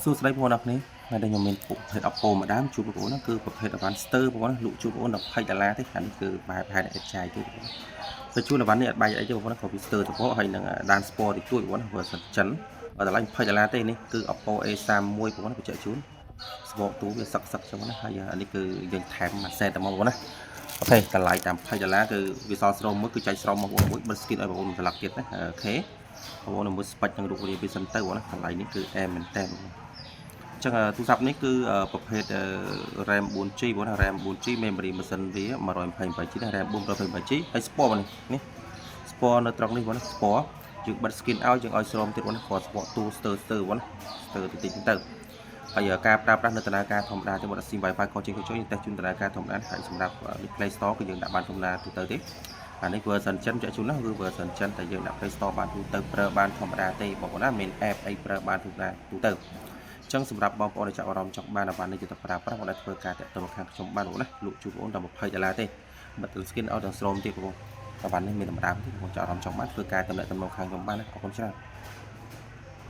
សួស្តីបងប្អូនអរគ្នាហើយដែលខ្ញុំមានប្រភេទ Oppo ម្ដងជួបបងប្អូនហ្នឹងគឺប្រភេទ Advanced បងប្អូនលក់ជួបបងប្អូន$20ទេអានេះគឺបែបហេតុអេតចាយទេបងប្អូនទៅជួនអវ៉ាន់នេះអត់បែកអីទេបងប្អូនក៏វាស្ទើរទៅផងហើយនឹងដាន Sport តិចតួចបងប្អូន version ចិនតម្លៃ$20ទេនេះគឺ Oppo A31 បងប្អូនបញ្ជាក់ជូនស្បកទូវាសឹកចឹងណាហើយអានេះគឺយើងថែមមួយសេតតែមកបងប្អូនណាអូខេតម្លៃតាម$20គឺវាសល់ស្រោមមួយគឺចែកស្រោមមកបងប្អូនមួយបិទ skin ឲ្យបងប្អូនស្លាកទៀតណាអូខេបងប្អូនមើល spec នឹងរូបរាងវាសិនទៅបងប្អូនណាតម្លៃនេះគឺអែមមែនតើចឹងទូរស័ព្ទនេះគឺប្រភេទ RAM 4G បងប្អូន RAM 4G memory ម៉ាស៊ីនវា 128GB ណា RAM 428GB ហើយ Sport នេះ Sport នៅត្រង់នេះបងប្អូន Sport យើងបិទ skin ឲ្យយើងឲ្យស្រោមទៀតបងប្អូនគាត់ Sport ទូស្ទើបងប្អូនស្ទើតិចទៅហើយការប្រើប្រាស់នៅដំណើរការធម្មតាទេបងប្អូន SIM Wi-Fi ខុសចេញយើងតេស្តជូនដំណើរការធម្មតាហើយសម្រាប់ Play Store គឺយើងដាក់បានធម្មតាទូទៅទេអានេះ version ចិនចាក់ជូនណាគឺ version ចិនតែយើងដាក់ Play Store បានទូទៅប្រើបានធម្មតាទេបងប្អូនណាមាន app អីប្រើបានទូទៅចឹងសម្រាប់បងប្អូនដែលចាប់អារម្មណ៍ចង់បានអាវ៉ាន់នេះទៅប្រើប្រាស់បងអាចធ្វើការតាក់ទងខាងខ្ញុំបានបងណាលក់ជូនបងតែ$20ទេបិទ skin ឲ្យទាំងស្រោមទៀតបងអាវ៉ាន់នេះមានតម្រើមទេបងចាប់អារម្មណ៍ចង់បានធ្វើការតំណែងខាងខ្ញុំបានណាអរគុណច្រើន